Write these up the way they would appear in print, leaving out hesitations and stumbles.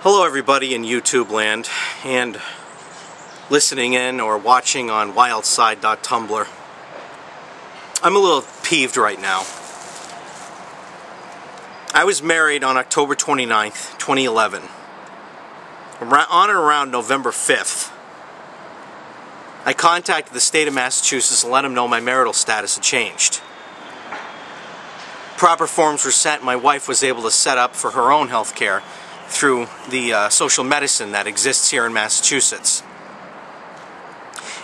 Hello everybody in YouTube land and listening in or watching on wildside.tumblr. I'm a little peeved right now. I was married on October 29th, 2011. On and around November 5th, I contacted the state of Massachusetts and let them know my marital status had changed. Proper forms were sent. My wife was able to set up for her own health care through the social medicine that exists here in Massachusetts.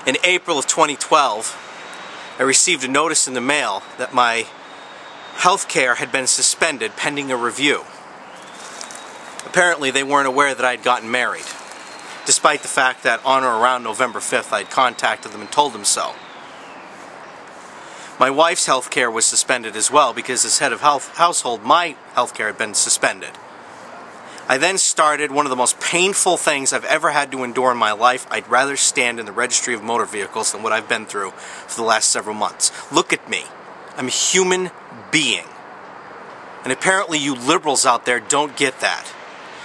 In April of 2012, I received a notice in the mail that my health care had been suspended pending a review. Apparently they weren't aware that I had gotten married, despite the fact that on or around November 5th I had contacted them and told them so. My wife's health care was suspended as well because as head of household, my health care had been suspended. I then started one of the most painful things I've ever had to endure in my life. I'd rather stand in the registry of motor vehicles than what I've been through for the last several months. Look at me. I'm a human being. And apparently you liberals out there don't get that.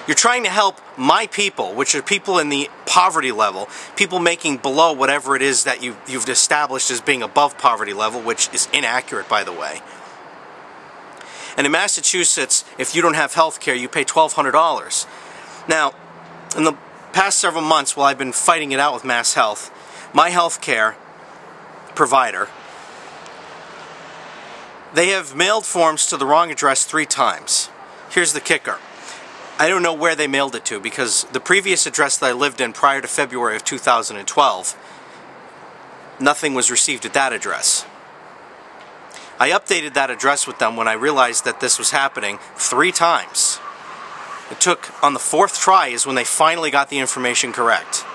You're trying to help my people, which are people in the poverty level, people making below whatever it is that you've established as being above poverty level, which is inaccurate, by the way. And in Massachusetts, if you don't have health care, you pay $1,200. Now, in the past several months, while I've been fighting it out with Mass Health, my health care provider, they have mailed forms to the wrong address 3 times. Here's the kicker. I don't know where they mailed it to because the previous address that I lived in prior to February of 2012, nothing was received at that address. I updated that address with them when I realized that this was happening 3 times. It took, on the 4th try is when they finally got the information correct.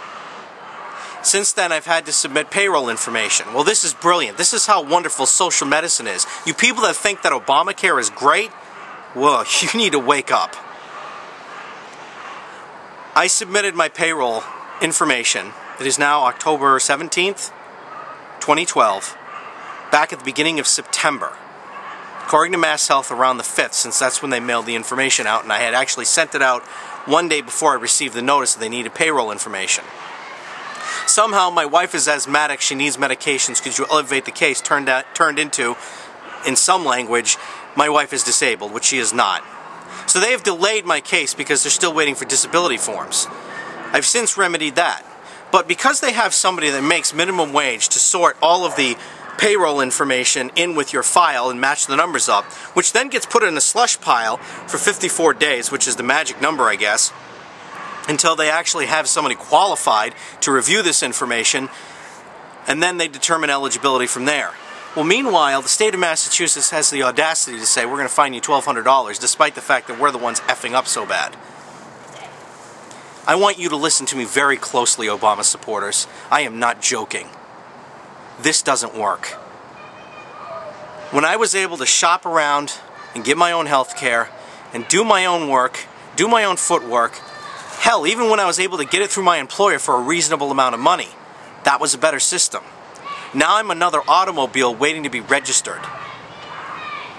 Since then I've had to submit payroll information. Well, this is brilliant. This is how wonderful social medicine is. You people that think that Obamacare is great, whoa, you need to wake up. I submitted my payroll information. It is now October 17th, 2012. Back at the beginning of September. According to Mass Health, around the 5th, since that's when they mailed the information out, and I had actually sent it out one day before I received the notice that they needed payroll information. Somehow my wife is asthmatic, she needs medications. Could you elevate the case? Turned into, in some language, my wife is disabled, which she is not. So they have delayed my case because they're still waiting for disability forms. I've since remedied that. But because they have somebody that makes minimum wage to sort all of the payroll information in with your file and match the numbers up, which then gets put in a slush pile for 54 days, which is the magic number, I guess, until they actually have somebody qualified to review this information, and then they determine eligibility from there. Well, meanwhile, the state of Massachusetts has the audacity to say we're going to fine you $1,200, despite the fact that we're the ones effing up so bad. I want you to listen to me very closely, Obama supporters. I am not joking. This doesn't work. When I was able to shop around and get my own health care and do my own work, do my own footwork, hell, even when I was able to get it through my employer for a reasonable amount of money, that was a better system. Now I'm another automobile waiting to be registered.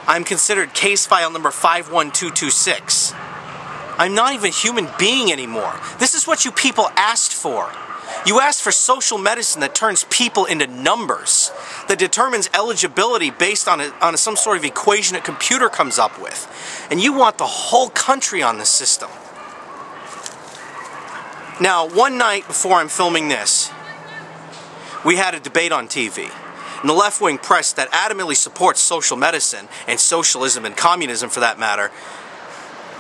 I'm considered case file number 51226. I'm not even a human being anymore. This is what you people asked for. You asked for social medicine that turns people into numbers, that determines eligibility based on some sort of equation a computer comes up with. And you want the whole country on this system. Now, one night before I'm filming this, we had a debate on TV. And the left-wing press that adamantly supports social medicine and socialism and communism for that matter,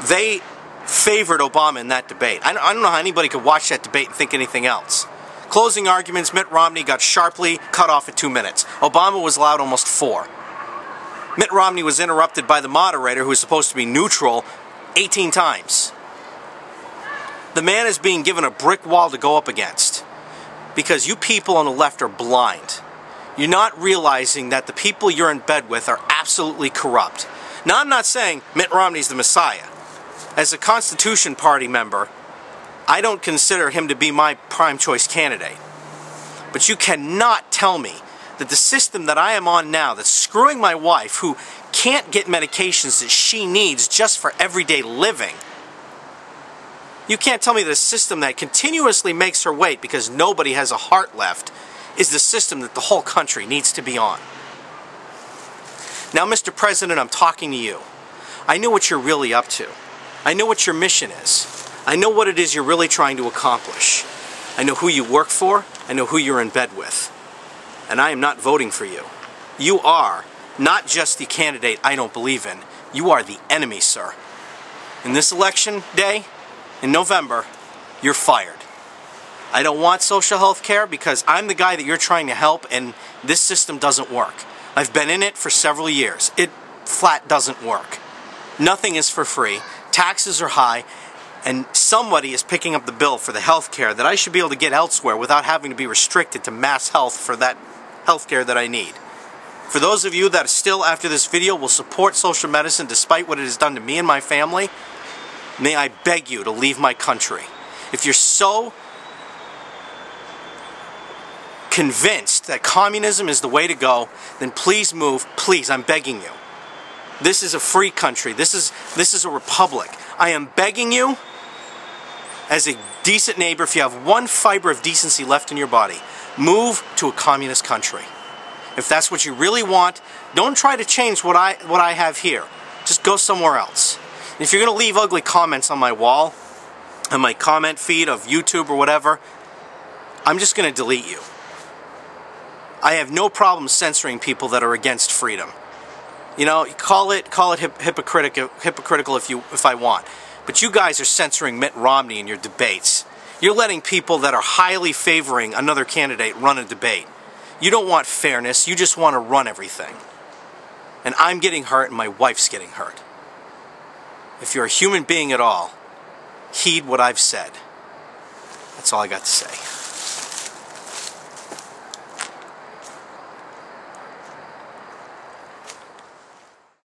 they favored Obama in that debate. I don't know how anybody could watch that debate and think anything else. Closing arguments, Mitt Romney got sharply cut off at 2 minutes. Obama was allowed almost 4. Mitt Romney was interrupted by the moderator, who was supposed to be neutral, 18 times. The man is being given a brick wall to go up against because you people on the left are blind. You're not realizing that the people you're in bed with are absolutely corrupt. Now, I'm not saying Mitt Romney's the Messiah. As a Constitution Party member, I don't consider him to be my prime choice candidate. But you cannot tell me that the system that I am on now, that's screwing my wife, who can't get medications that she needs just for everyday living, You can't tell me that a system that continuously makes her wait because nobody has a heart left is the system that the whole country needs to be on. Now, Mr. President, I'm talking to you. I know what you're really up to. I know what your mission is. I know what it is you're really trying to accomplish. I know who you work for. I know who you're in bed with. And I am not voting for you. You are not just the candidate I don't believe in. You are the enemy, sir. In this election day, in November, you're fired. I don't want social health care because I'm the guy that you're trying to help, and this system doesn't work. I've been in it for several years. It flat doesn't work. Nothing is for free. Taxes are high, and somebody is picking up the bill for the health care that I should be able to get elsewhere without having to be restricted to mass health for that health care that I need. For those of you that still, after this video, will support social medicine despite what it has done to me and my family, may I beg you to leave my country. If you're so convinced that communism is the way to go, then please move. Please, I'm begging you. This is a free country. This is a republic. I am begging you, as a decent neighbor, if you have one fiber of decency left in your body, move to a communist country. If that's what you really want, don't try to change what I have here. Just go somewhere else. And if you're going to leave ugly comments on my wall, on my comment feed of YouTube or whatever, I'm just going to delete you. I have no problem censoring people that are against freedom. You know, call it hypocritical if I want. But you guys are censoring Mitt Romney in your debates. You're letting people that are highly favoring another candidate run a debate. You don't want fairness, you just want to run everything. And I'm getting hurt and my wife's getting hurt. If you're a human being at all, heed what I've said. That's all I got to say.